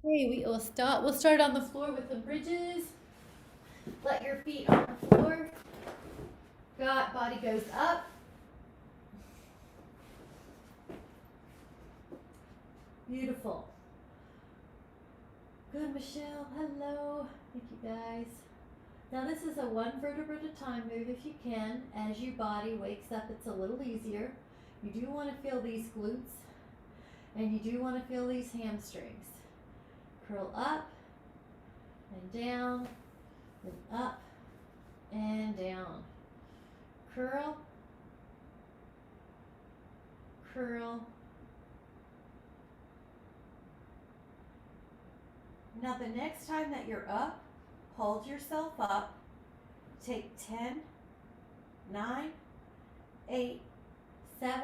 Okay, we'll start on the floor with the bridges. Let your feet on the floor. Body goes up. Beautiful. Good, Michelle. Hello. Thank you guys. Now this is a one vertebra at a time move if you can. As your body wakes up, it's a little easier. You do want to feel these glutes and you do want to feel these hamstrings. Curl up and down and up and down. Curl, curl. Now the next time that you're up, hold yourself up. Take 10, 9, 8, 7,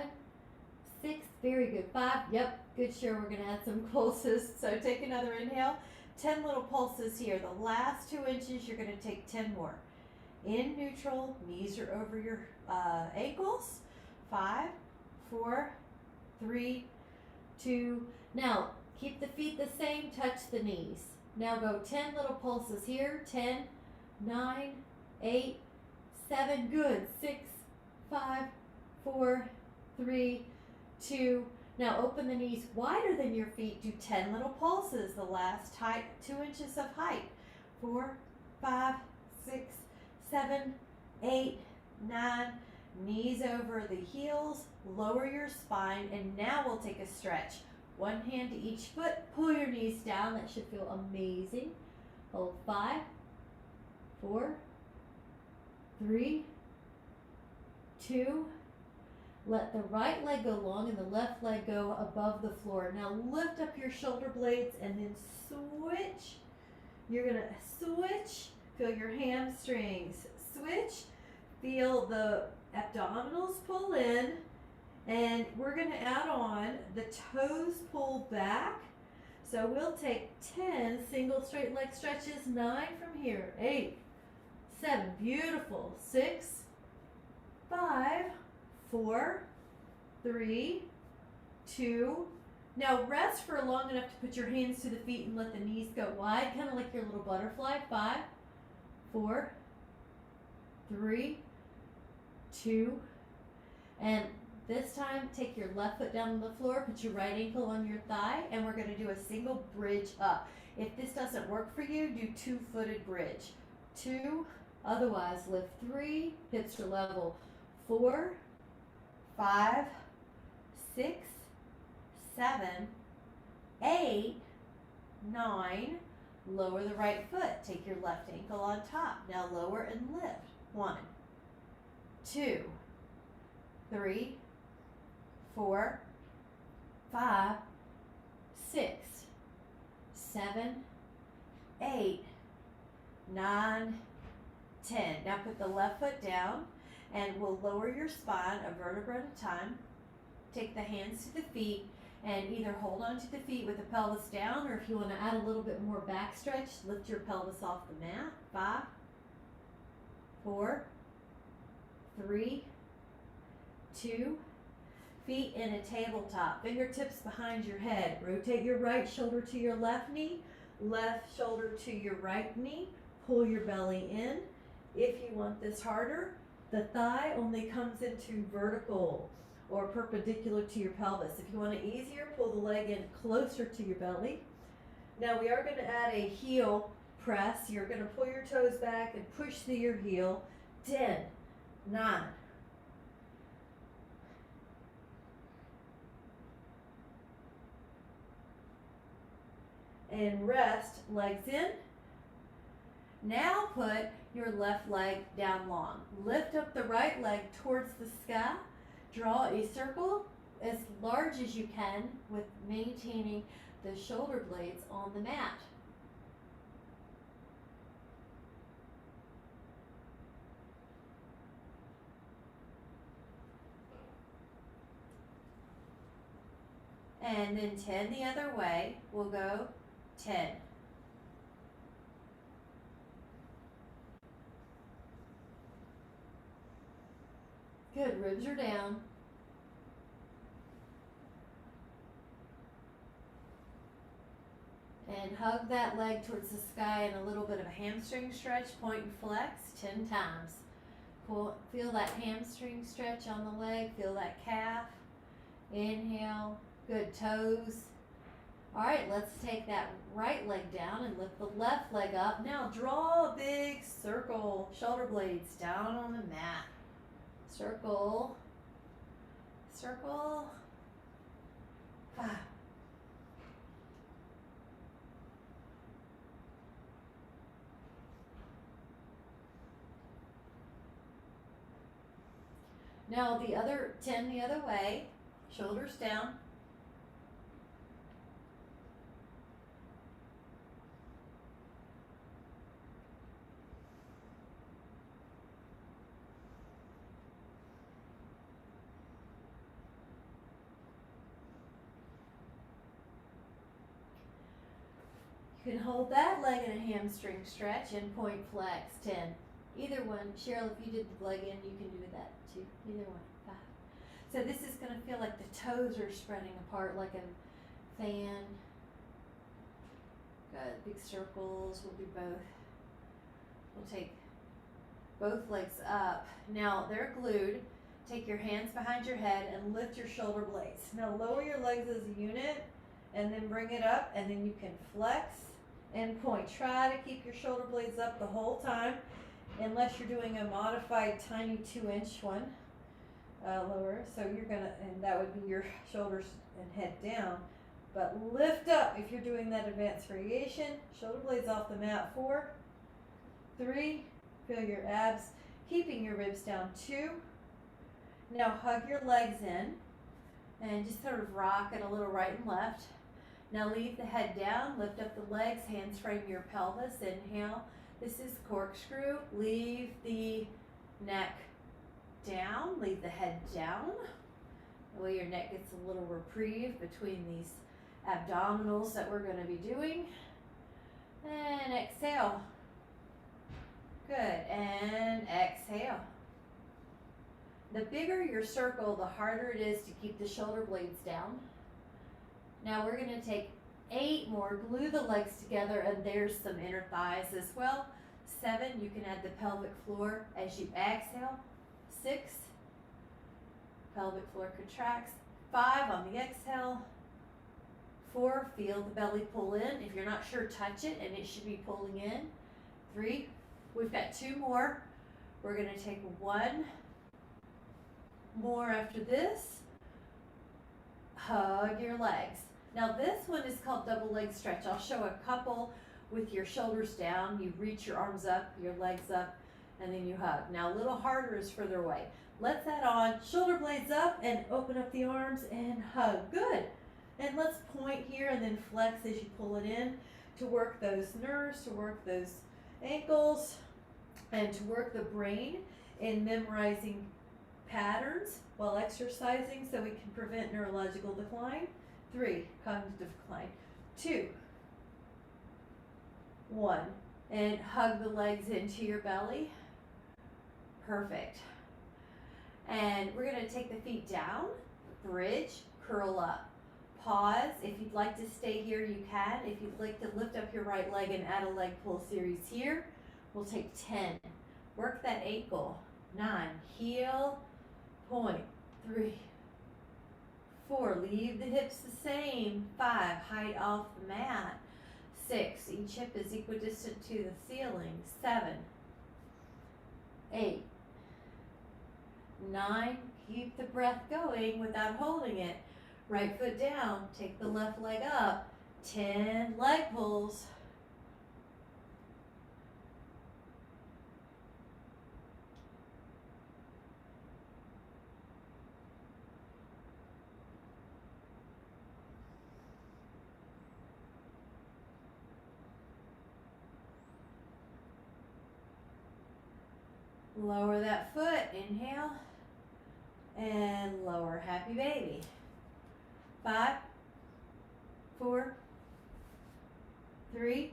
6, very good, 5, yep, good, sure, we're gonna add some pulses, so take another inhale, 10 little pulses here, the last 2 inches, you're gonna take 10 more. In neutral, knees are over your ankles, 5, 4, 3, 2, now keep the feet the same, touch the knees. Now go 10 little pulses here, 10, 9, 8, 7, good, 6, 5, 4, 3, 2. Now open the knees wider than your feet. Do 10 little pulses, the last 2 inches of height. 4, 5, 6, 7, 8, 9. Knees over the heels, lower your spine, and now we'll take a stretch. One hand to each foot, pull your knees down, that should feel amazing. Hold 5, 4, 3, 2, let the right leg go long and the left leg go above the floor. Now lift up your shoulder blades and then switch. You're gonna switch, feel your hamstrings, switch, feel the abdominals pull in, and we're gonna add on the toes pull back. So we'll take 10 single straight leg stretches, 9 from here, 8, 7, beautiful, 6, 5, 4, 3, 2. Now rest for long enough to put your hands to the feet and let the knees go wide, kind of like your little butterfly. 5, 4, 3, 2, and this time take your left foot down on the floor, put your right ankle on your thigh, and we're going to do a single bridge up. If this doesn't work for you, do 2-footed bridge. 2, otherwise lift 3, hips to level. 4, 5, 6, 7, 8, 9. Lower the right foot. Take your left ankle on top. Now lower and lift. 1, 2, 3, 4, 5, 6, 7, 8, 9, 10. Now put the left foot down and we'll lower your spine a vertebra at a time. Take the hands to the feet and either hold on to the feet with the pelvis down, or if you want to add a little bit more back stretch, lift your pelvis off the mat. 5, 4, 3, 2, feet in a tabletop, fingertips behind your head. Rotate your right shoulder to your left knee, left shoulder to your right knee. Pull your belly in. If you want this harder, the thigh only comes into vertical or perpendicular to your pelvis. If you want it easier, pull the leg in closer to your belly. Now we are going to add a heel press. You're going to pull your toes back and push through your heel. 10, 9, and rest, legs in. Now put your left leg down long. Lift up the right leg towards the sky. Draw a circle as large as you can with maintaining the shoulder blades on the mat. And then 10 the other way. We'll go 10. Good, ribs are down. And hug that leg towards the sky and a little bit of a hamstring stretch, point and flex 10 times. Feel that hamstring stretch on the leg, feel that calf. Inhale, good toes. All right, let's take that right leg down and lift the left leg up. Now draw a big circle, shoulder blades down on the mat. Circle, circle. 5. Now the other 10 the other way, shoulders down. You can hold that leg in a hamstring stretch and point flex 10. Either one. Cheryl, if you did the leg in, you can do that too. Either one. 5. So this is going to feel like the toes are spreading apart like a fan. Good. Big circles. We'll do both. We'll take both legs up. Now they're glued. Take your hands behind your head and lift your shoulder blades. Now lower your legs as a unit and then bring it up, and then you can flex and point. Try to keep your shoulder blades up the whole time, unless you're doing a modified tiny 2-inch one, lower. So you're gonna, and that would be your shoulders and head down. But lift up if you're doing that advanced variation. Shoulder blades off the mat. 4, 3, feel your abs, keeping your ribs down. 2. Now hug your legs in and just sort of rock it a little right and left. Now leave the head down, lift up the legs, hands frame your pelvis. Inhale. This is corkscrew. Leave the neck down, leave the head down. That way your neck gets a little reprieve between these abdominals that we're going to be doing. And exhale. Good. And exhale. The bigger your circle, the harder it is to keep the shoulder blades down. Now we're going to take 8 more, glue the legs together, and there's some inner thighs as well. 7, you can add the pelvic floor as you exhale. 6, pelvic floor contracts. 5 on the exhale. 4, feel the belly pull in. If you're not sure, touch it, and it should be pulling in. 3, we've got 2 more. We're going to take 1 more after this. Hug your legs. Now this one is called double leg stretch. I'll show a couple with your shoulders down. You reach your arms up, your legs up, and then you hug. Now a little harder is further away. Let's add on shoulder blades up and open up the arms and hug. Good. And let's point here and then flex as you pull it in to work those nerves, to work those ankles, and to work the brain in memorizing patterns while exercising so we can prevent neurological decline. 3, cognitive decline. 2, 1, and hug the legs into your belly. Perfect. And we're going to take the feet down, bridge, curl up. Pause. If you'd like to stay here, you can. If you'd like to lift up your right leg and add a leg pull series here, we'll take 10. Work that ankle. 9, heel, point. 3, 4, leave the hips the same. 5, height off the mat. 6, each hip is equidistant to the ceiling. 7, 8, 9, keep the breath going without holding it. Right foot down, take the left leg up. 10 leg pulls. Lower that foot, inhale, and lower, happy baby. 5, 4, 3,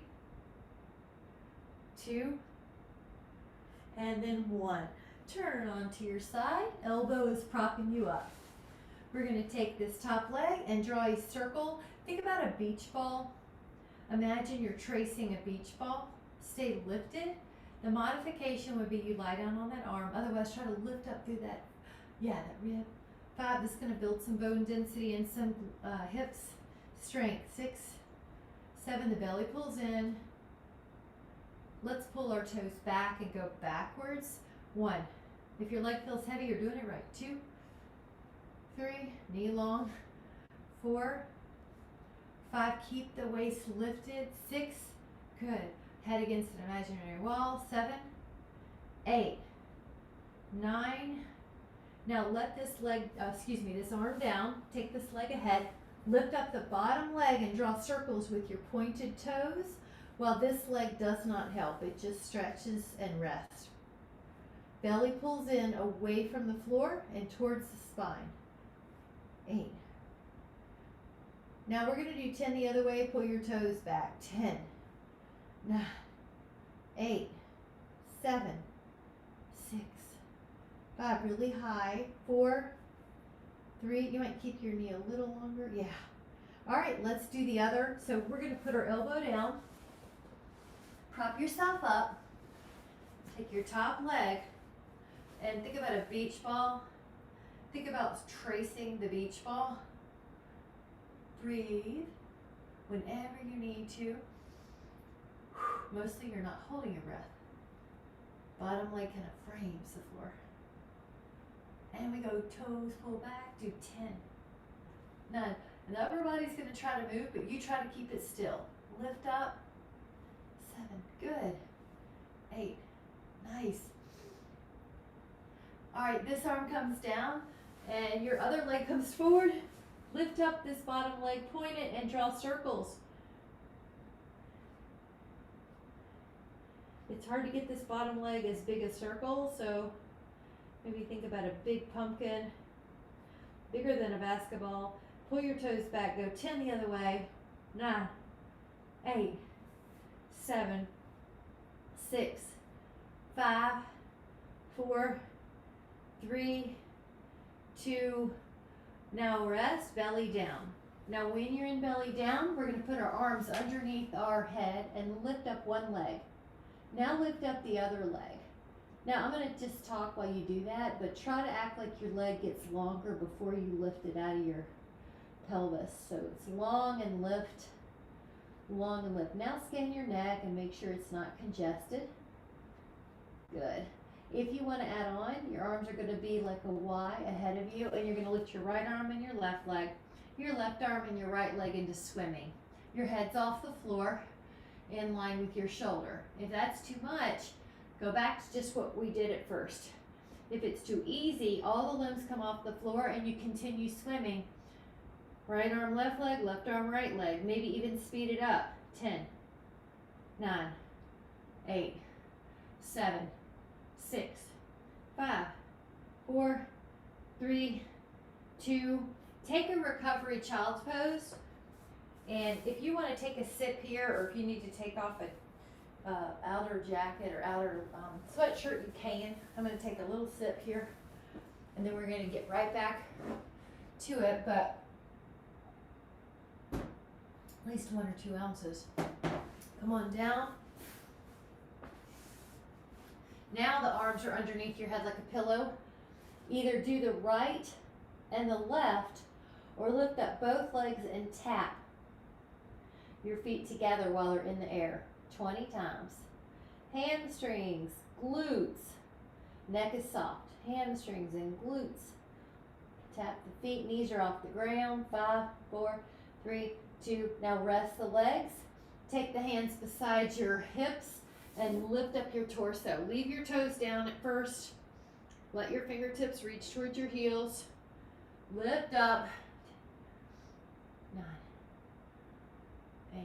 2, and then 1. Turn onto your side, elbow is propping you up. We're going to take this top leg and draw a circle. Think about a beach ball. Imagine you're tracing a beach ball. Stay lifted. The modification would be you lie down on that arm. Otherwise, try to lift up through that, that rib. 5, this is going to build some bone density and some hips strength. 6, 7, the belly pulls in. Let's pull our toes back and go backwards. 1, if your leg feels heavy, you're doing it right. 2, 3, knee long. 4, 5, keep the waist lifted. 6, good. Head against an imaginary wall. 7, 8, 9. Now let this leg, this arm down. Take this leg ahead. Lift up the bottom leg and draw circles with your pointed toes while this leg does not help. It just stretches and rests. Belly pulls in away from the floor and towards the spine. 8. Now we're going to do 10 the other way. Pull your toes back. 10, 9, 8, 7, 6, 5, really high. 4, 3, you might keep your knee a little longer. Yeah. All right, let's do the other. So we're going to put our elbow down. Prop yourself up. Take your top leg and think about a beach ball. Think about tracing the beach ball. Breathe whenever you need to. Mostly you're not holding your breath. Bottom leg kind of frames the floor. And we go toes pull back, do 10, 9. And the upper body's going to try to move, but you try to keep it still. Lift up. 7, good. 8, nice. All right, this arm comes down and your other leg comes forward. Lift up this bottom leg, point it, and draw circles. It's hard to get this bottom leg as big a circle, so maybe think about a big pumpkin, bigger than a basketball. Pull your toes back, go 10 the other way. 9, 8, 7, 6, 5, 4, 3, 2, now rest, belly down. Now when you're in belly down, we're going to put our arms underneath our head and lift up one leg. Now lift up the other leg. Now I'm going to just talk while you do that, but try to act like your leg gets longer before you lift it out of your pelvis. So it's long and lift, long and lift. Now scan your neck and make sure it's not congested. Good. If you want to add on, your arms are going to be like a Y ahead of you, and you're going to lift your right arm and your left leg, your left arm and your right leg into swimming. Your head's off the floor in line with your shoulder. If that's too much, go back to just what we did at first. If it's too easy, all the limbs come off the floor and you continue swimming. Right arm, left leg, left arm, right leg. Maybe even speed it up. 10, 9, 8, 7, 6, 5, 4, 3, 2. Take a recovery child's pose. And if you want to take a sip here, or if you need to take off a outer jacket or outer sweatshirt, you can. I'm going to take a little sip here, and then we're going to get right back to it, but at least 1 or 2 ounces. Come on down. Now the arms are underneath your head like a pillow. Either do the right and the left, or lift up both legs and tap your feet together while they're in the air 20 times. Hamstrings, glutes, neck is soft. Hamstrings and glutes. Tap the feet, knees are off the ground. 5, 4, 3, 2. Now rest the legs. Take the hands beside your hips and lift up your torso. Leave your toes down at first. Let your fingertips reach towards your heels. Lift up. 9, 8,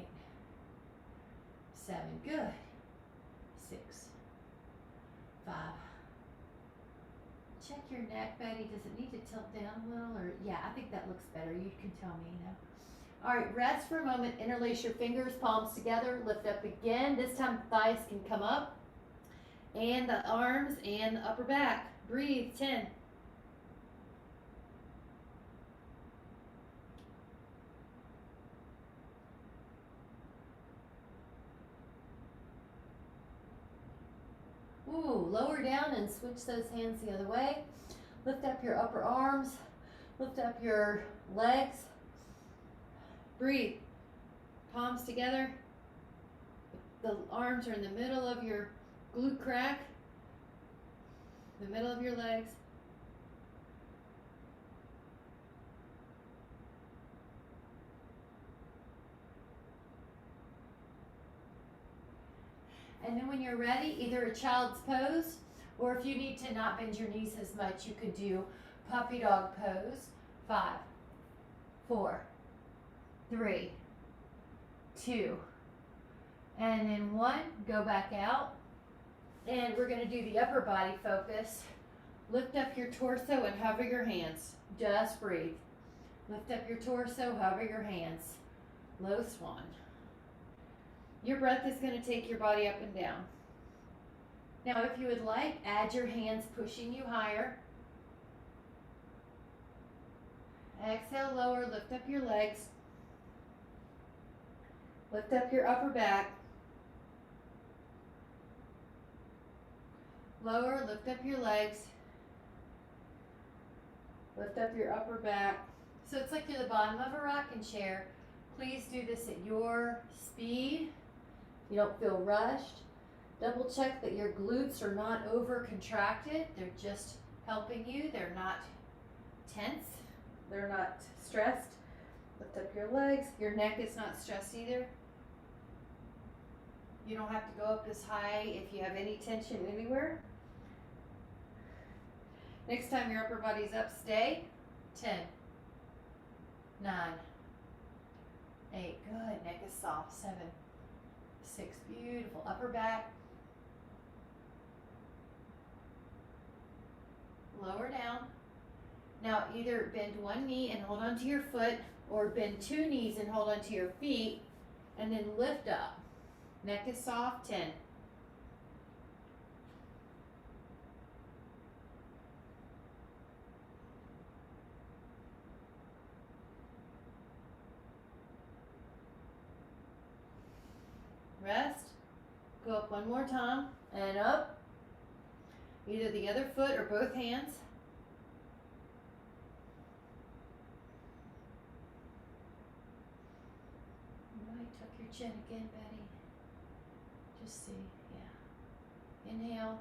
7, good. 6, 5. Check your neck, Betty. Does it need to tilt down a little? Or yeah, I think that looks better. You can tell me, All right, rest for a moment. Interlace your fingers, palms together. Lift up again. This time thighs can come up. And the arms and the upper back. Breathe. 10. Ooh, lower down and switch those hands the other way. Lift up your upper arms. Lift up your legs. Breathe. Palms together. The arms are in the middle of your glute crack. The middle of your legs. And then when you're ready, either a child's pose, or if you need to not bend your knees as much, you could do Puppy Dog Pose. 5, 4, 3, 2, and then 1. Go back out. And we're going to do the upper body focus. Lift up your torso and hover your hands. Just breathe. Lift up your torso, hover your hands. Low swan. Your breath is going to take your body up and down. Now, if you would like, add your hands pushing you higher. Exhale, lower, lift up your legs. Lift up your upper back. Lower, lift up your legs. Lift up your upper back. So it's like you're the bottom of a rocking chair. Please do this at your speed. You don't feel rushed. Double check that your glutes are not over contracted. They're just helping you. They're not tense. They're not stressed. Lift up your legs. Your neck is not stressed either. You don't have to go up as high if you have any tension anywhere. Next time your upper body's up, stay. 10, 9, 8, good. Neck is soft. 7, 6, beautiful. Upper back. Lower down. Now either bend one knee and hold onto your foot, or bend two knees and hold onto your feet, and then lift up. Neck is soft. 10. Rest. Go up one more time and up. Either the other foot or both hands. You might tuck your chin again, Betty. Just see, yeah. Inhale.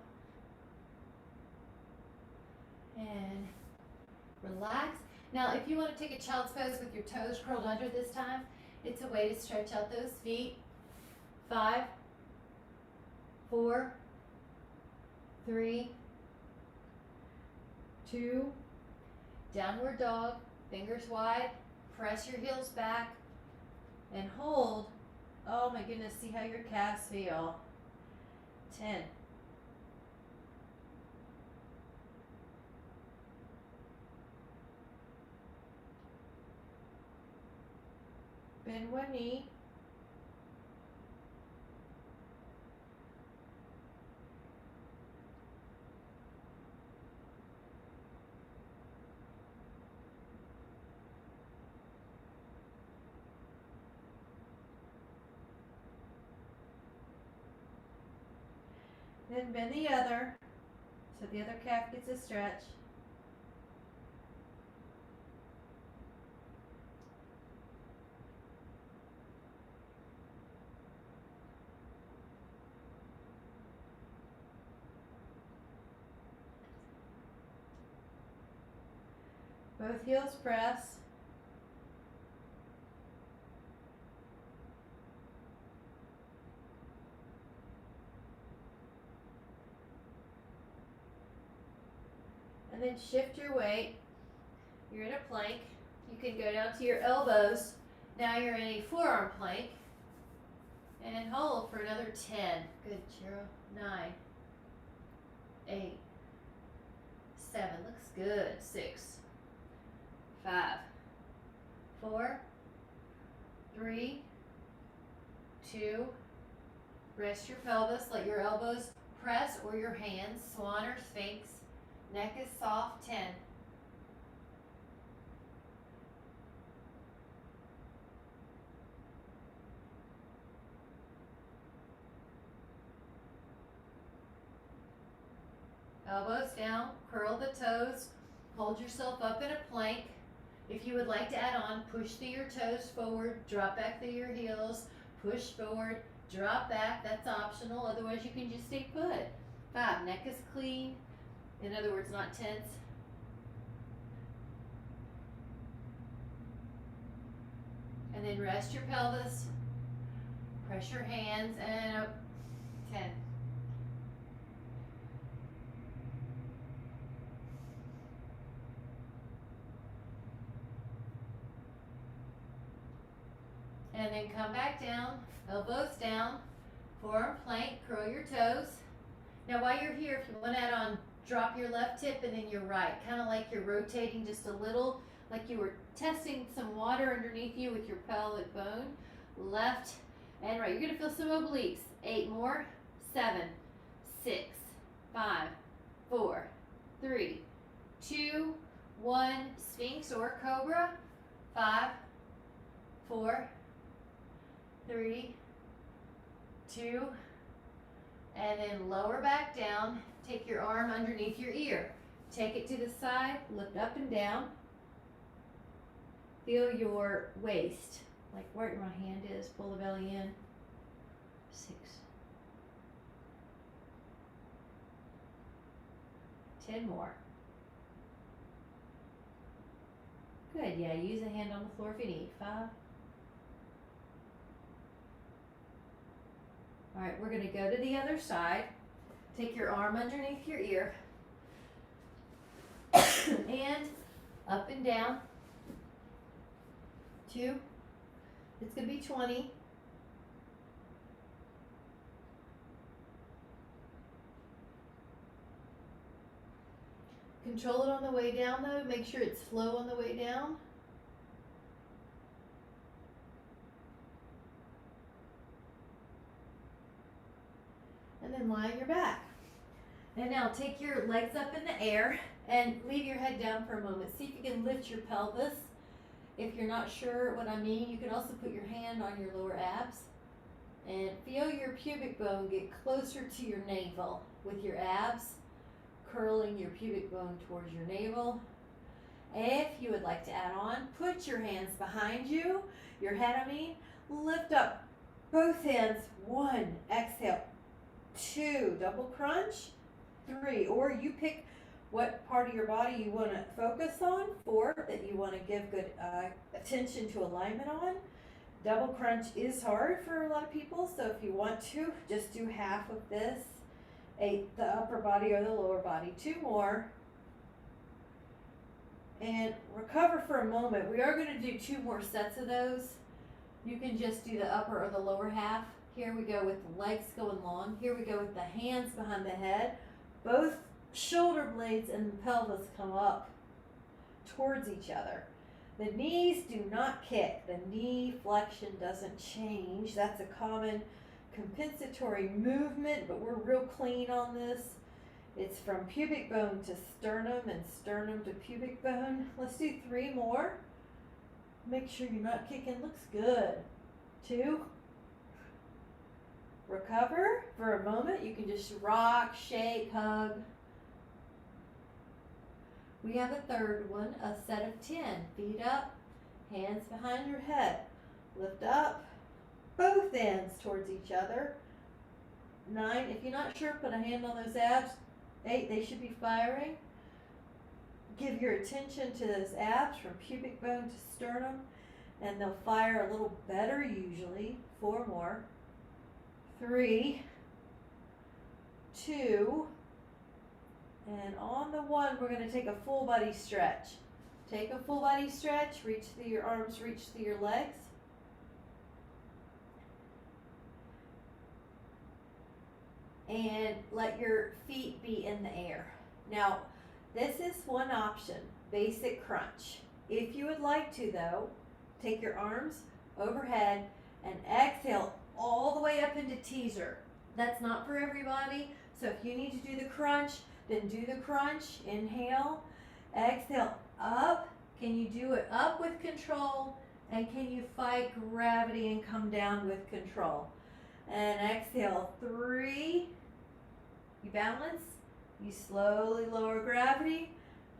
And relax. Now, if you want to take a child's pose with your toes curled under this time, it's a way to stretch out those feet. 5, 4, 3, 2, downward dog, fingers wide, press your heels back, and hold. Oh my goodness, see how your calves feel. 10. Bend one knee. Then bend the other, so the other calf gets a stretch. Both heels press. And then shift your weight. You're in a plank. You can go down to your elbows. Now you're in a forearm plank. And hold for another 10. Good, 0, 9, 8, 7. Looks good. 6, 5, 4, 3, 2. Rest your pelvis. Let your elbows press or your hands. Swan or Sphinx. Neck is soft. 10. elbows down, curl the toes, hold yourself up in a plank. If you would like to add on, push through your toes forward, drop back through your heels, push forward, drop back, that's optional, otherwise you can just stay put. 5, neck is clean, in other words, not tense. And then rest your pelvis, press your hands, and up. 10. And then come back down, elbows down, forearm plank, curl your toes. Now while you're here, if you want to add on, drop your left hip and then your right, kind of like you're rotating just a little, like you were testing some water underneath you with your pelvic bone. Left and right. You're going to feel some obliques. 8 more. 7, 6, 5, 4, 3, 2, 1. Sphinx or Cobra. 5, 4, 3, 2, and then lower back down. Take your arm underneath your ear. Take it to the side, lift up and down. Feel your waist, like where my hand is, pull the belly in. 6, 10 more. Good, yeah, use a hand on the floor if you need. 5. All right, we're gonna go to the other side. Take your arm underneath your ear. And up and down. 2. It's gonna be 20. Control it on the way down though. Make sure it's slow on the way down. And then lie on your back. And now take your legs up in the air and leave your head down for a moment. See if you can lift your pelvis. If you're not sure what I mean, you can also put your hand on your lower abs and feel your pubic bone get closer to your navel with your abs, curling your pubic bone towards your navel. If you would like to add on, put your hands behind you, your head I mean, lift up both hands. 1, exhale. 2, double crunch. 3, or you pick what part of your body you want to focus on. 4, that you want to give good attention to alignment on. Double crunch is hard for a lot of people, so if you want to, just do half of this. 8, the upper body or the lower body. 2 more. And recover for a moment. We are going to do 2 more sets of those. You can just do the upper or the lower half. Here we go with the legs going long. Here we go with the hands behind the head. Both shoulder blades and the pelvis come up towards each other. The knees do not kick. The knee flexion doesn't change. That's a common compensatory movement, but we're real clean on this. It's from pubic bone to sternum and sternum to pubic bone. Let's do 3 more. Make sure you're not kicking. Looks good. 2. Recover for a moment. You can just rock, shake, hug. We have a third one, a set of 10. Feet up, hands behind your head. Lift up, both ends towards each other. 9, if you're not sure, put a hand on those abs. 8, they should be firing. Give your attention to those abs from pubic bone to sternum, and they'll fire a little better usually. 4 more. 3, 2, and on the 1, we're going to take a full body stretch. Take a full body stretch, reach through your arms, reach through your legs. And let your feet be in the air. Now, this is one option, basic crunch. If you would like to though, take your arms overhead and exhale all the way up into teaser. That's not for everybody, so if you need to do the crunch, then do the crunch. Inhale, exhale, up. Can you do it up with control? And can you fight gravity and come down with control? And exhale, 3. You balance. You slowly lower gravity.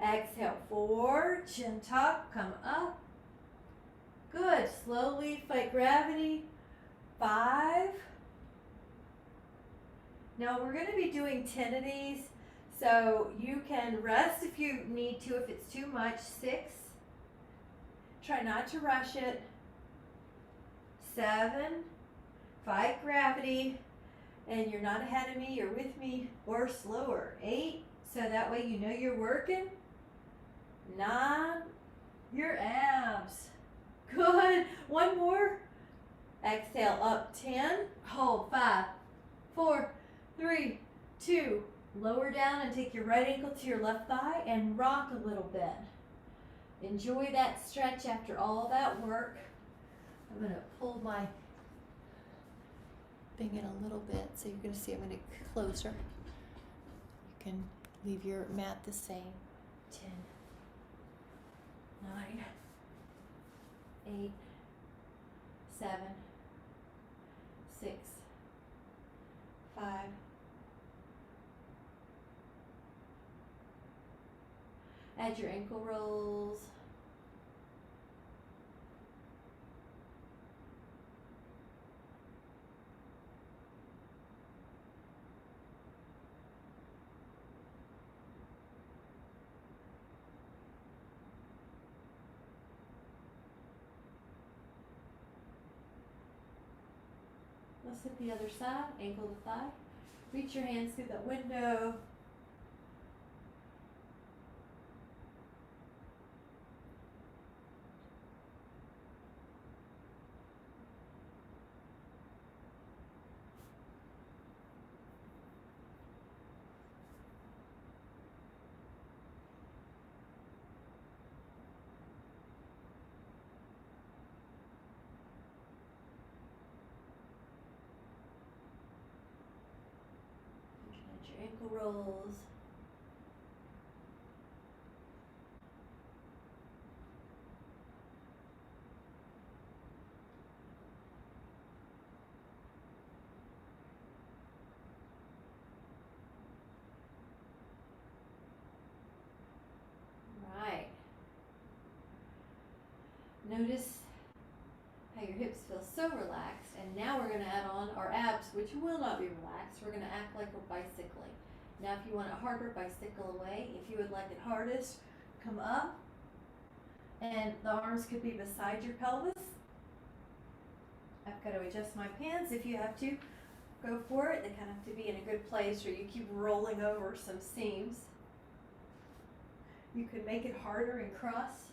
Exhale, forward, chin tuck, come up. Good, slowly fight gravity. 5. Now we're going to be doing 10 of these, so you can rest if you need to, if it's too much. 6. Try not to rush it. 7. Fight gravity. And you're not ahead of me, you're with me, or slower. 8, so that way you know you're working. 9, your abs. Good. 1 more. Exhale, up. 10. Hold. 5, 4, 3, 2. Lower down and take your right ankle to your left thigh and rock a little bit. Enjoy that stretch after all that work. I'm going to pull my thing in a little bit, so you're going to see I'm going to get closer. You can leave your mat the same. 10, 9, 8, 7, 6, 5. Add your ankle rolls. Let's hit the other side, ankle to thigh. Reach your hands through the window. Your ankle rolls. Right. Notice how your hips feel so relaxed, and now we're going to add on our abs, which will not be relaxed. We're going to act like we're bicycling. Now if you want it harder, bicycle away. If you would like it hardest, come up, and the arms could be beside your pelvis. I've got to adjust my pants. If you have to, go for it. They kind of have to be in a good place, or you keep rolling over some seams. You could make it harder and cross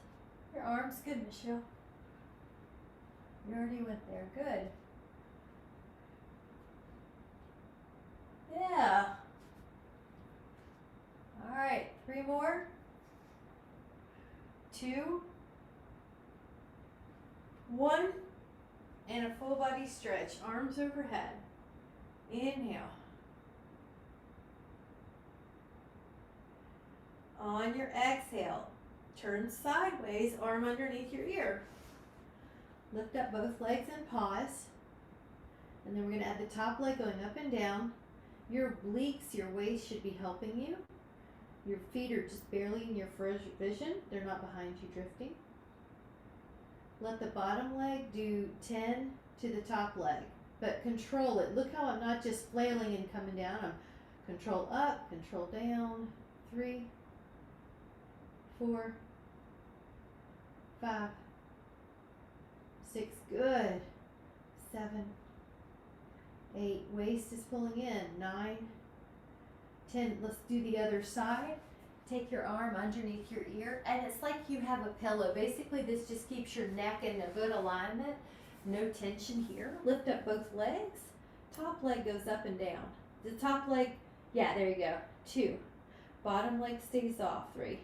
your arms. Good, Michelle. You already went there. Good. Yeah. All right. 3 more. 2, 1. And a full body stretch. Arms overhead. Inhale. On your exhale, turn sideways, arm underneath your ear. Lift up both legs and pause. And then we're going to add the top leg going up and down. Your obliques, your waist should be helping you. Your feet are just barely in your vision. They're not behind you drifting. Let the bottom leg do 10 to the top leg, but control it. Look how I'm not just flailing and coming down. I'm control up, control down. 3, 4, 5, 6, good. 7, 8, waist is pulling in. 9, 10, let's do the other side. Take your arm underneath your ear, and it's like you have a pillow. Basically, this just keeps your neck in a good alignment. No tension here. Lift up both legs. Top leg goes up and down. The top leg, yeah, there you go. 2. Bottom leg stays off. 3.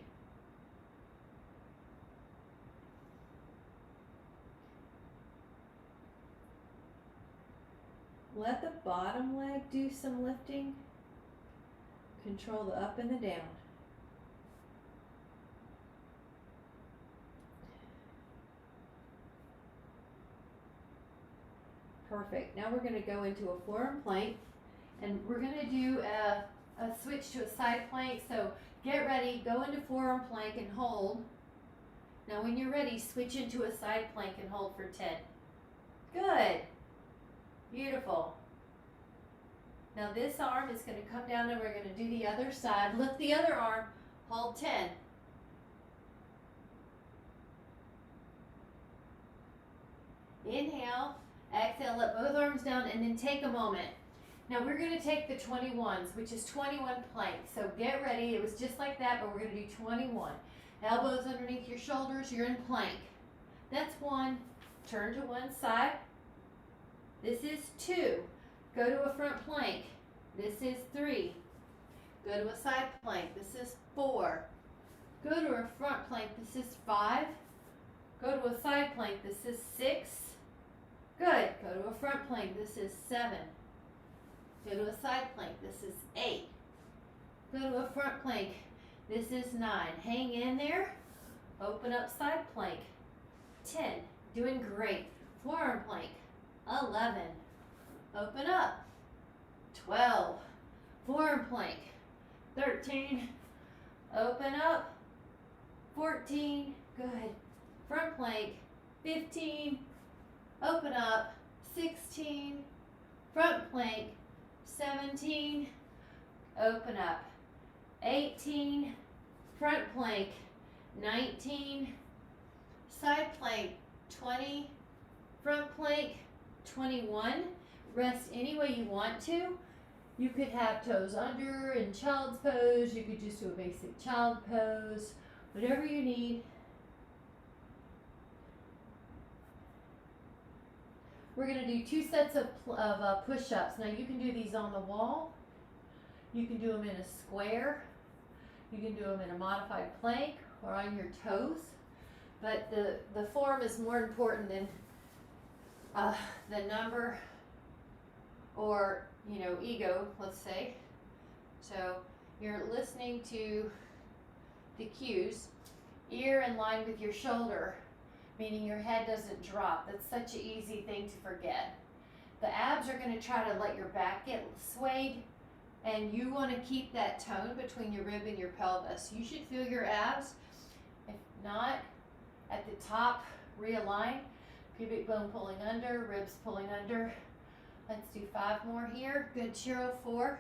Let the bottom leg do some lifting. Control the up and the down. Perfect. Now we're going to go into a forearm plank, and we're going to do switch to a side plank. So get ready, go into forearm plank and hold. Now when you're ready, switch into a side plank and hold for 10. Good. Beautiful. Now this arm is going to come down and we're going to do the other side. Lift the other arm, hold 10. Inhale, exhale, let both arms down and then take a moment. Now we're going to take the 21s, which is 21 planks. So get ready. It was just like that, but we're going to do 21. Elbows underneath your shoulders, you're in plank. That's 1. Turn to one side. This is 2. Go to a front plank. This is 3. Go to a side plank. This is 4. Go to a front plank. This is 5. Go to a side plank. This is 6. Good. Go to a front plank. This is 7. Go to a side plank. This is 8. Go to a front plank. This is 9. Hang in there. Open up side plank. 10. Doing great. Forearm plank. 11. Open up. 12. Forearm plank. 13. Open up. 14. Good. Front plank. 15. Open up. 16. Front plank. 17. Open up. 18. Front plank. 19. Side plank. 20. Front plank. 21. Rest any way you want to. You could have toes under in child's pose. You could just do a basic child pose. Whatever you need. We're going to do 2 sets of push-ups. Now you can do these on the wall. You can do them in a square. You can do them in a modified plank or on your toes. But the form is more important than the number or, you know, ego, let's say. So you're listening to the cues. Ear in line with your shoulder, meaning your head doesn't drop. That's such an easy thing to forget. The abs are going to try to let your back get swayed, and you want to keep that tone between your rib and your pelvis. You should feel your abs. If not, at the top, realign. Pubic bone pulling under, ribs pulling under. Let's do 5 more here. Good, Chiro, 4.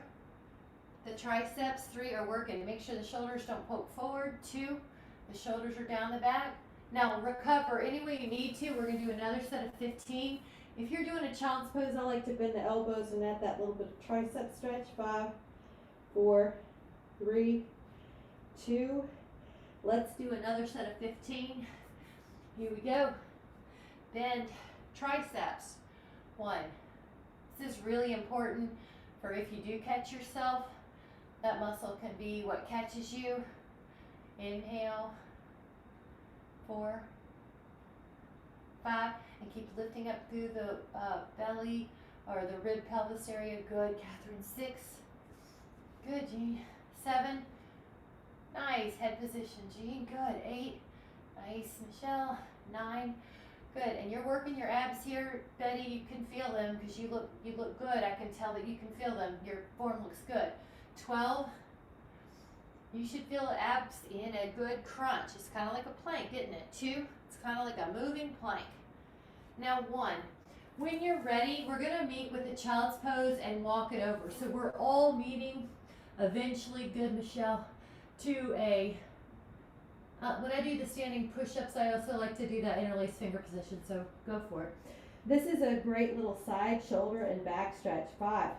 The triceps, 3 are working. Make sure the shoulders don't poke forward. 2, the shoulders are down the back. Now recover any way you need to. We're going to do another set of 15. If you're doing a child's pose, I like to bend the elbows and add that little bit of tricep stretch. 5, 4, 3, 2. Let's do another set of 15. Here we go. Bend triceps. 1. This is really important for if you do catch yourself. That muscle can be what catches you. Inhale. 4, 5, and keep lifting up through the belly or the rib pelvis area. Good, Catherine. 6. Good, Jean. 7. Nice. Head position, Jean. Good. 8. Nice, Michelle. 9. Good. And you're working your abs here, Betty. You can feel them because you look good. I can tell that you can feel them. Your form looks good. 12. You should feel abs in a good crunch. It's kind of like a plank, isn't it? 2. It's kind of like a moving plank. Now 1. When you're ready, we're going to meet with a child's pose and walk it over. So we're all meeting eventually, good, Michelle, to a when I do the standing push-ups, I also like to do that interlace finger position, so go for it. This is a great little side, shoulder, and back stretch. 5.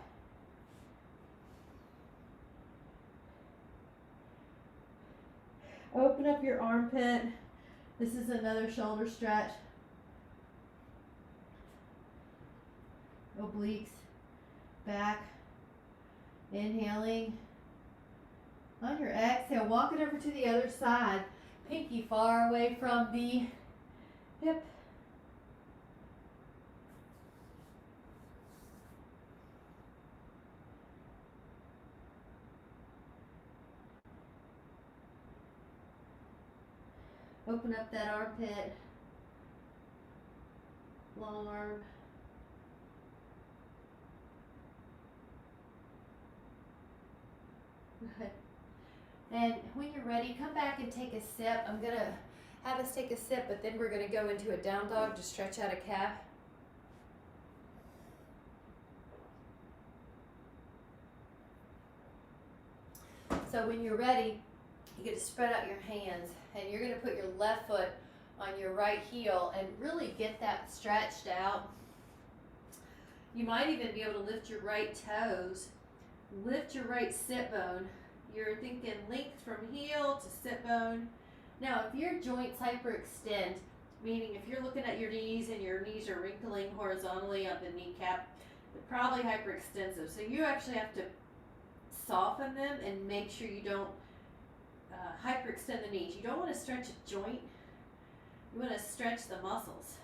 Open up your armpit. This is another shoulder stretch. Obliques, back, inhaling. On your exhale, walk it over to the other side. Pinky far away from the hip. Open up that armpit. Long arm. Good. And when you're ready, come back and take a sip. I'm going to have us take a sip, but then we're going to go into a down dog to stretch out a calf. So when you're ready, you're going to spread out your hands, and you're going to put your left foot on your right heel and really get that stretched out. You might even be able to lift your right toes, lift your right sit bone. You're thinking length from heel to sit bone. Now, if your joints hyperextend, meaning if you're looking at your knees and your knees are wrinkling horizontally on the kneecap, they're probably hyperextensive. So you actually have to soften them and make sure you don't hyperextend the knees. You don't want to stretch a joint. You want to stretch the muscles.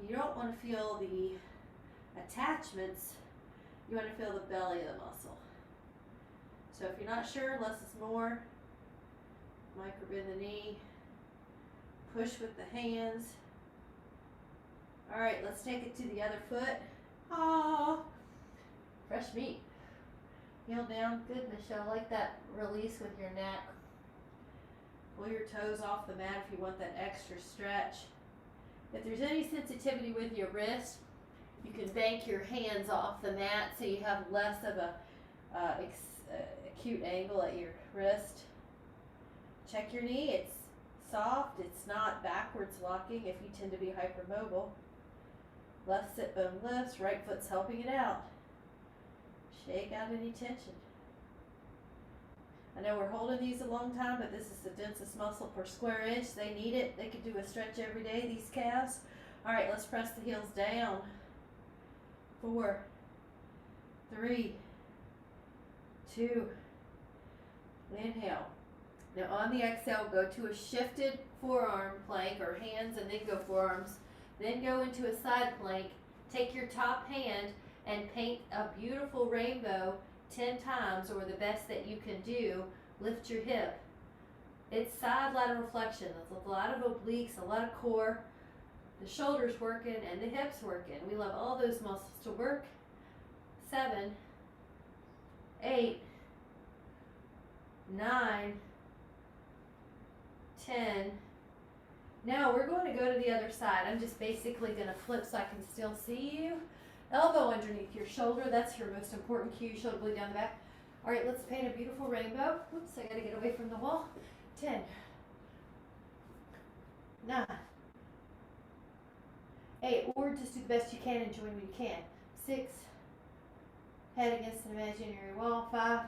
You don't want to feel the attachments. You want to feel the belly of the muscle. So if you're not sure, less is more. Micro bend the knee. Push with the hands. All right, let's take it to the other foot. Ah, fresh meat. Heel down. Good, Michelle. I like that release with your neck. Pull your toes off the mat if you want that extra stretch. If there's any sensitivity with your wrist, you can bank your hands off the mat so you have less of a acute angle at your wrist. Check your knee. It's soft. It's not backwards locking if you tend to be hypermobile. Left sit bone lifts. Right foot's helping it out. Shake out any tension. I know we're holding these a long time, but this is the densest muscle per square inch. They need it. They could do a stretch every day, these calves. All right, let's press the heels down. 4, 3, 2, inhale. Now on the exhale, go to a shifted forearm plank, or hands and then go forearms. Then go into a side plank. Take your top hand and paint a beautiful rainbow 10 times, or the best that you can do. Lift your hip. It's side lateral flexion. That's a lot of obliques, a lot of core. The shoulders working and the hips working. We love all those muscles to work. 7, 8, 9, 10. Now we're going to go to the other side. I'm just basically going to flip so I can still see you. Elbow underneath your shoulder. That's your most important cue. Shoulder blade down the back. All right, let's paint a beautiful rainbow. Oops, I got to get away from the wall. 10, 9, 8, or just do the best you can and join when you can. 6, head against an imaginary wall. 5,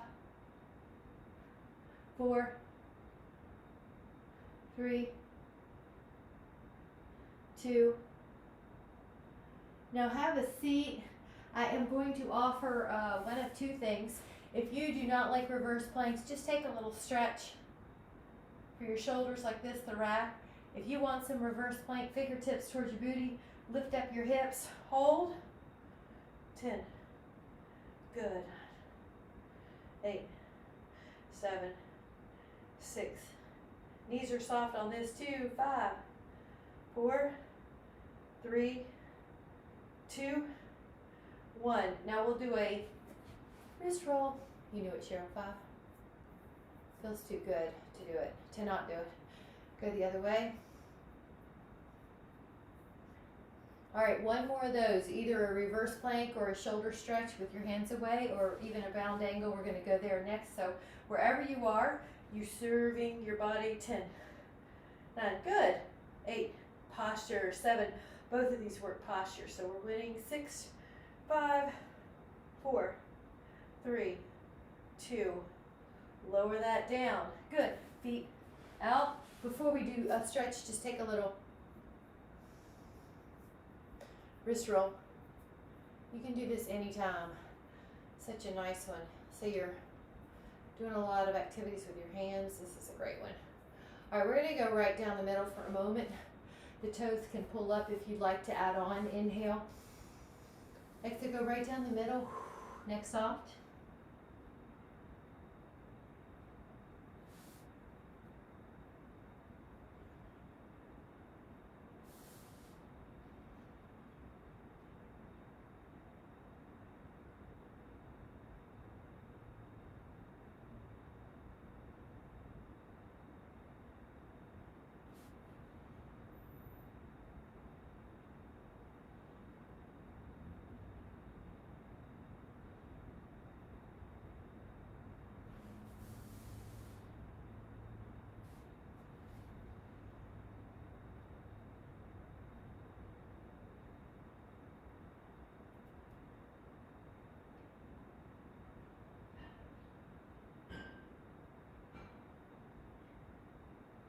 4, 3, 2. Now have a seat. I am going to offer one of two things. If you do not like reverse planks, just take a little stretch for your shoulders like this, the rack. If you want some reverse plank, fingertips towards your booty, lift up your hips, hold. 10, good. 8, 7, 6. Knees are soft on this too. 5, 4, 3, 2, 1. Now we'll do a wrist roll. You knew it, Cheryl. 5. Feels too good to do it, to not do it. Go the other way. All right, one more of those, either a reverse plank or a shoulder stretch with your hands away, or even a bound angle. We're going to go there next. So wherever you are, you're serving your body. 10, 9, good. 8, posture. 7, both of these work posture. So we're winning. 6, 5, 4, 3, 2, lower that down. Good. Feet out. Before we do a stretch, just take a little wrist roll. You can do this anytime. Such a nice one. So you're doing a lot of activities with your hands. This is a great one. All right, we're going to go right down the middle for a moment. The toes can pull up if you'd like to add on. Inhale. Exhale, go right down the middle. Neck soft.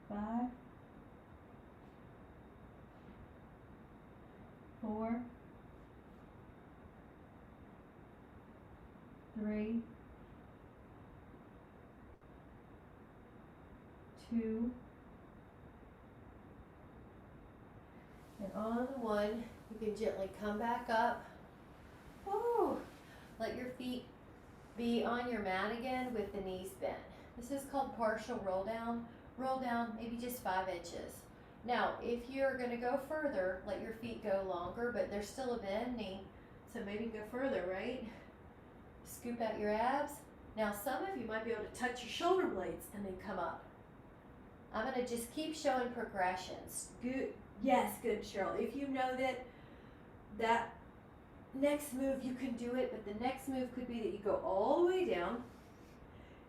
5, 4, 3, 2, and on the 1, you can gently come back up. Woo! Let your feet be on your mat again with the knees bent. This is called partial roll down. Roll down maybe just 5 inches. Now, if you're going to go further, let your feet go longer, but there's still a bend knee, so maybe go further, right? Scoop out your abs. Now, some of you might be able to touch your shoulder blades and then come up. I'm going to just keep showing progressions. Good. Yes, good, Cheryl. If you know that next move, you can do it, but the next move could be that you go all the way down,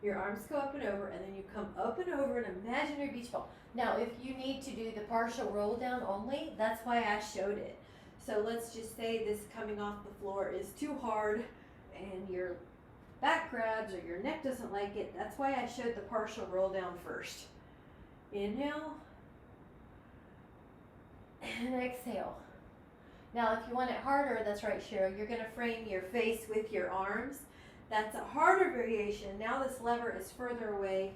your arms go up and over, and then you come up and over an imaginary beach ball. Now, if you need to do the partial roll down only, that's why I showed it. So let's just say this coming off the floor is too hard and your back grabs or your neck doesn't like it. That's why I showed the partial roll down first. Inhale and exhale. Now, if you want it harder, that's right, Cheryl, you're going to frame your face with your arms. That's a harder variation. Now this lever is further away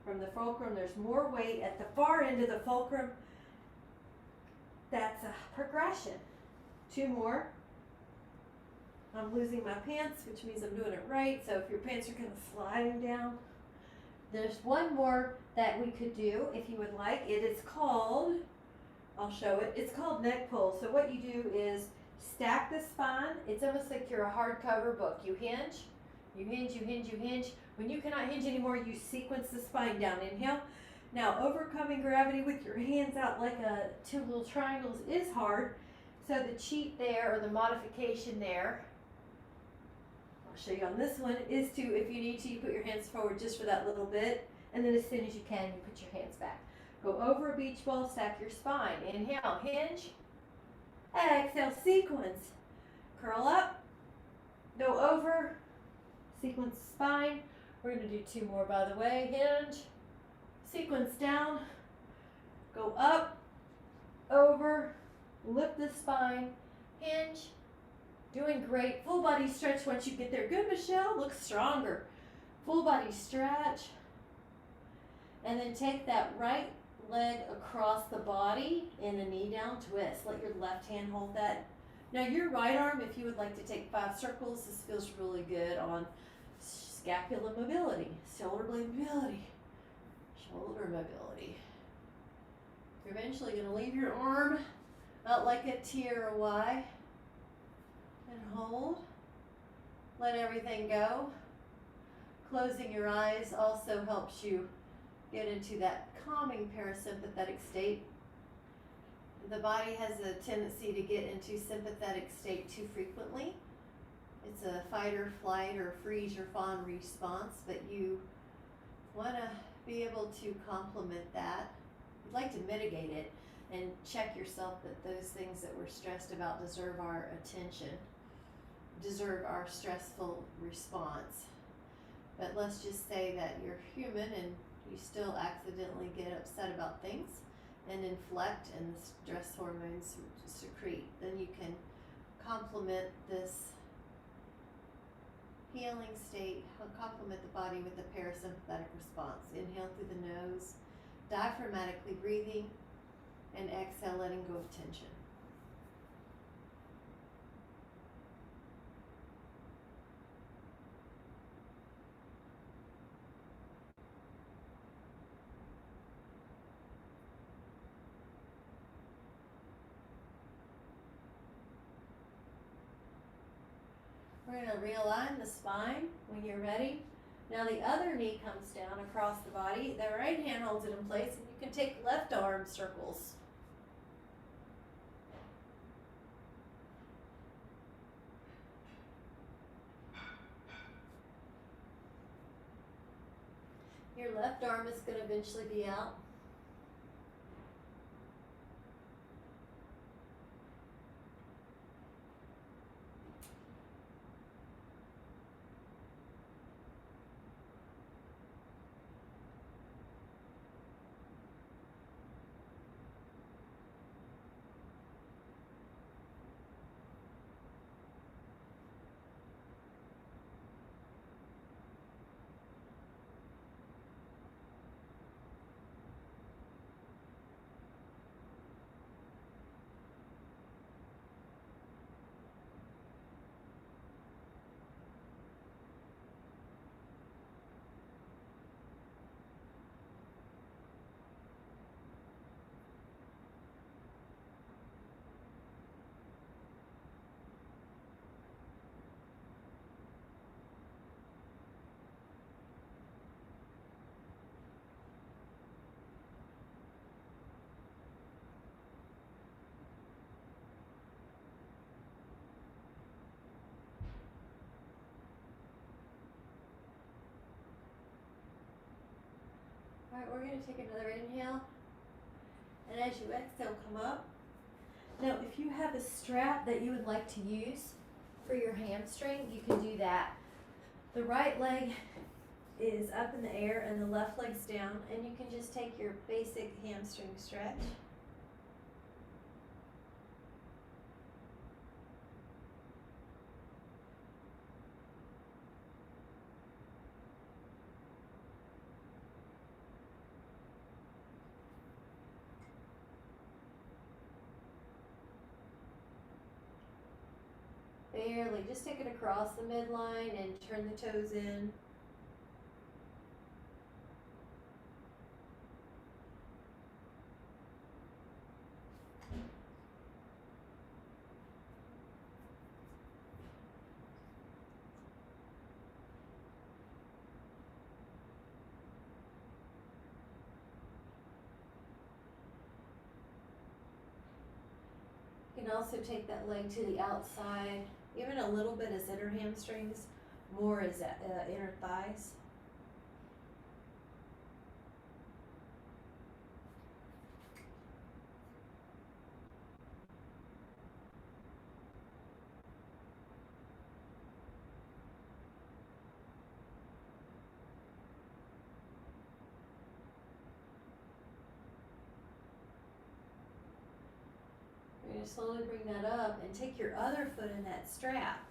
from the fulcrum. There's more weight at the far end of the fulcrum. That's a progression. 2 more. I'm losing my pants, which means I'm doing it right. So if your pants are kind of sliding down. There's 1 more that we could do if you would like. It is called, I'll show it. It's called neck pull. So what you do is stack the spine. It's almost like you're a hardcover book. You hinge. You hinge, you hinge, you hinge. When you cannot hinge anymore, you sequence the spine down. Inhale. Now, overcoming gravity with your hands out like 2 little triangles is hard. So the cheat there, or the modification there, I'll show you on this one, is to, if you need to, you put your hands forward just for that little bit. And then as soon as you can, you put your hands back. Go over a beach ball, stack your spine. Inhale, hinge. Exhale, sequence. Curl up. Go over. Sequence spine. We're going to do 2 more, by the way. Hinge. Sequence down. Go up. Over. Lift the spine. Hinge. Doing great. Full body stretch once you get there. Good, Michelle. Look stronger. Full body stretch. And then take that right leg across the body in a knee down twist. Let your left hand hold that. Now your right arm, if you would like to take 5 circles, this feels really good on scapula mobility, shoulder blade mobility, shoulder mobility. You're eventually going to leave your arm out like a T or a Y and hold. Let everything go. Closing your eyes also helps you get into that calming parasympathetic state. The body has a tendency to get into sympathetic state too frequently. It's a fight or flight or freeze or fawn response, but you want to be able to complement that. You'd like to mitigate it and check yourself that those things that we're stressed about deserve our attention, deserve our stressful response. But let's just say that you're human and you still accidentally get upset about things and inflect, and the stress hormones secrete. Then you can complement this healing state, complement the body with a parasympathetic response. Inhale through the nose, diaphragmatically breathing, and exhale, letting go of tension. We're going to realign the spine when you're ready. Now the other knee comes down across the body. The right hand holds it in place, and you can take left arm circles. Your left arm is going to eventually be out. Alright, we're going to take another inhale. And as you exhale, come up. Now, if you have a strap that you would like to use for your hamstring, you can do that. The right leg is up in the air and the left leg's down, and you can just take your basic hamstring stretch. Barely, just take it across the midline and turn the toes in. You can also take that leg to the outside, even a little bit as inner hamstrings, more as inner thighs. You're going to slowly bring that up and take your other foot in that strap.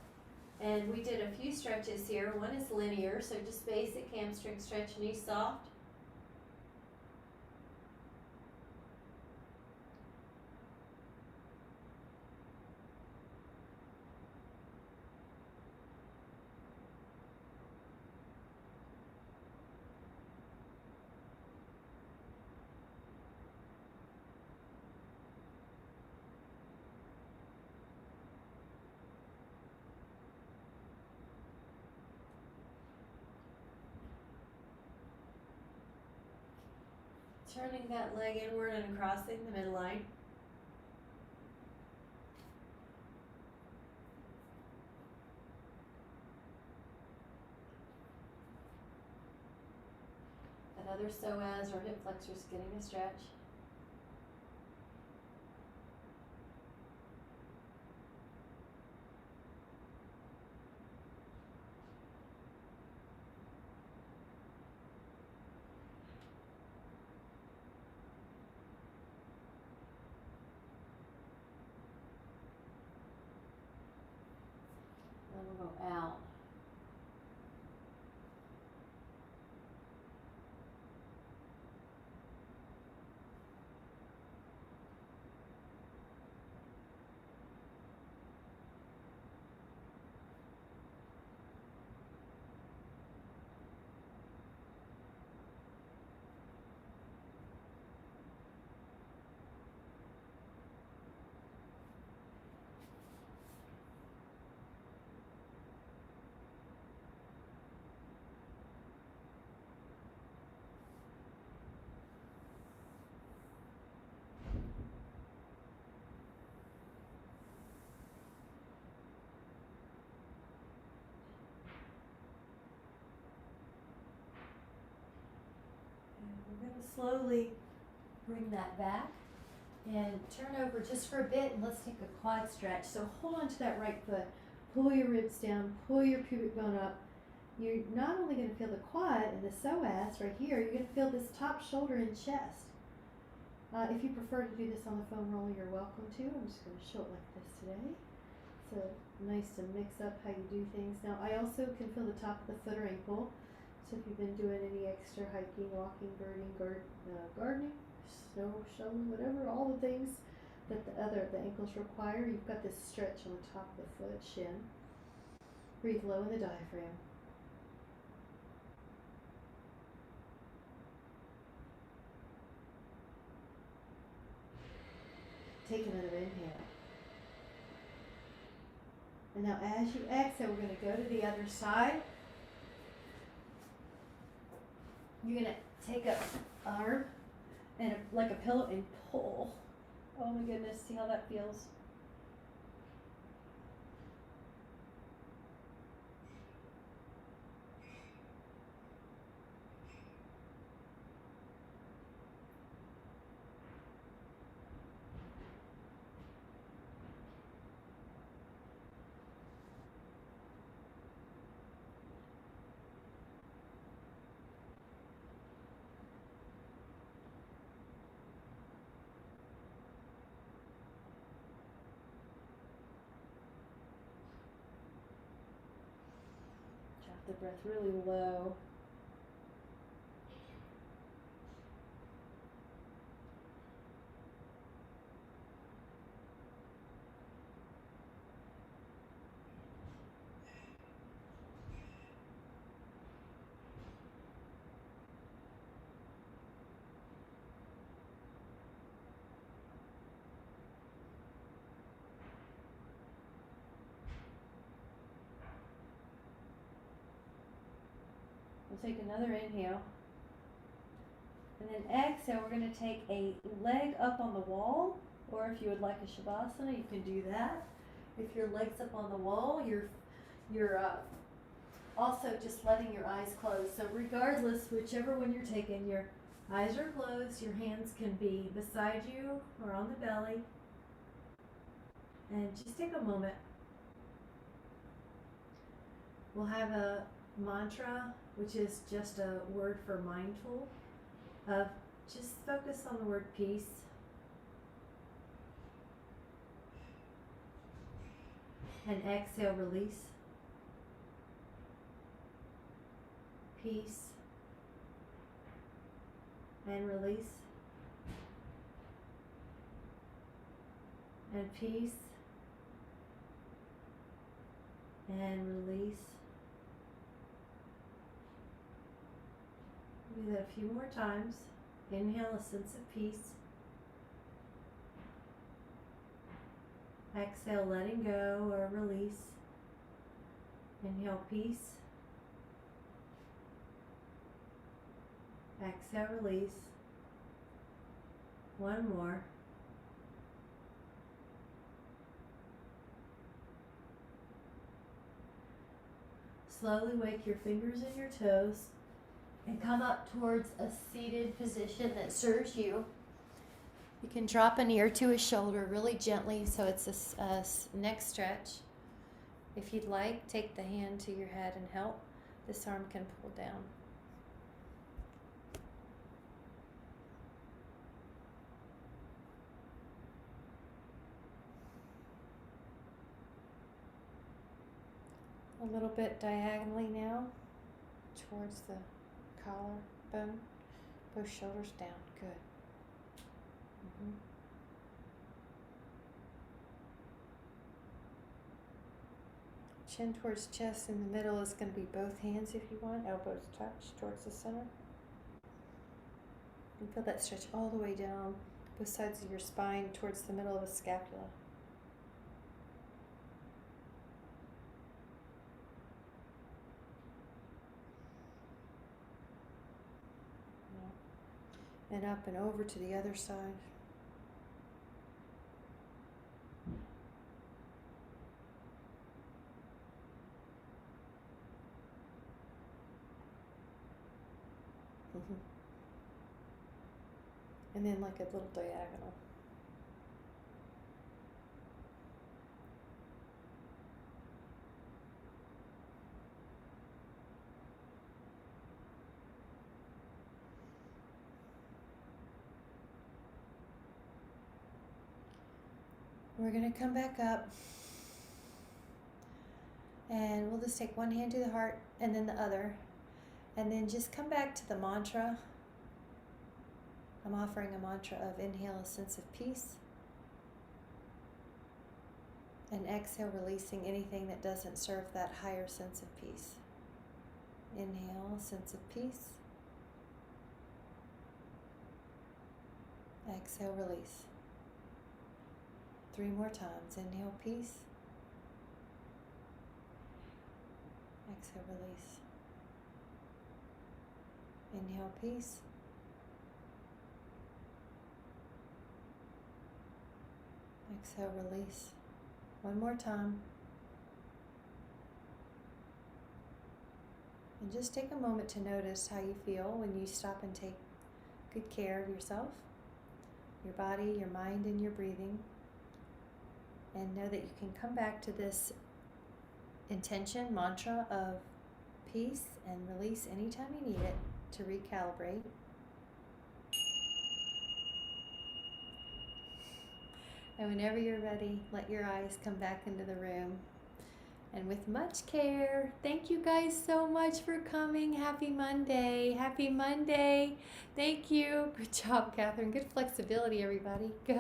And we did a few stretches here. One is linear, so just basic hamstring stretch, knee soft. Turning that leg inward and crossing the midline. That other psoas or hip flexors getting a stretch. Then we'll go out. We're going to slowly bring that back and turn over just for a bit, and let's take a quad stretch. So hold on to that right foot, pull your ribs down, pull your pubic bone up. You're not only going to feel the quad and the psoas right here, you're going to feel this top shoulder and chest. If you prefer to do this on the foam roller, you're welcome to. I'm just going to show it like this today. So nice to mix up how you do things. Now I also can feel the top of the foot or ankle. So if you've been doing any extra hiking, walking, birding, gardening, snow shoveling, whatever, all the things that the ankles require, you've got this stretch on the top of the foot, shin. Breathe low in the diaphragm. Take another inhale. And now as you exhale, we're going to go to the other side. You're going to take an arm and like a pillow and pull. Oh my goodness, see how that feels? the breath really low. We'll take another inhale. And then exhale, we're going to take a leg up on the wall, or if you would like a Shavasana, you can do that. If your leg's up on the wall, you're also just letting your eyes close. So regardless, whichever one you're taking, your eyes are closed, your hands can be beside you or on the belly. And just take a moment. We'll have a mantra, which is just a word for mindful, of just focus on the word peace. And exhale, release. Peace. And release. And peace. And release. Do that a few more times. Inhale a sense of peace. Exhale, letting go or release. Inhale, peace. Exhale, release. One more. Slowly wake your fingers and your toes and come up towards a seated position that serves you. You can drop an ear to a shoulder really gently so it's a neck stretch. If you'd like, take the hand to your head and help. This arm can pull down. A little bit diagonally now towards the collarbone. Both shoulders down. Good. Chin towards chest. In the middle is going to be both hands if you want. Elbows touch towards the center. And feel that stretch all the way down both sides of your spine towards the middle of the scapula. And up and over to the other side. And then like a little diagonal. We're going to come back up and we'll just take one hand to the heart and then the other, and then just come back to the mantra. I'm offering a mantra of inhale a sense of peace, and exhale releasing anything that doesn't serve that higher sense of peace. Inhale a sense of peace, exhale release. 3 more times. Inhale, peace. Exhale, release. Inhale, peace. Exhale, release. One more time. And just take a moment to notice how you feel when you stop and take good care of yourself, your body, your mind, and your breathing. And know that you can come back to this intention, mantra of peace and release anytime you need it to recalibrate. And whenever you're ready, let your eyes come back into the room. and with much care. Thank you guys so much for coming. Happy Monday. Happy Monday. Thank you. Good job, Catherine. Good flexibility, everybody. Good.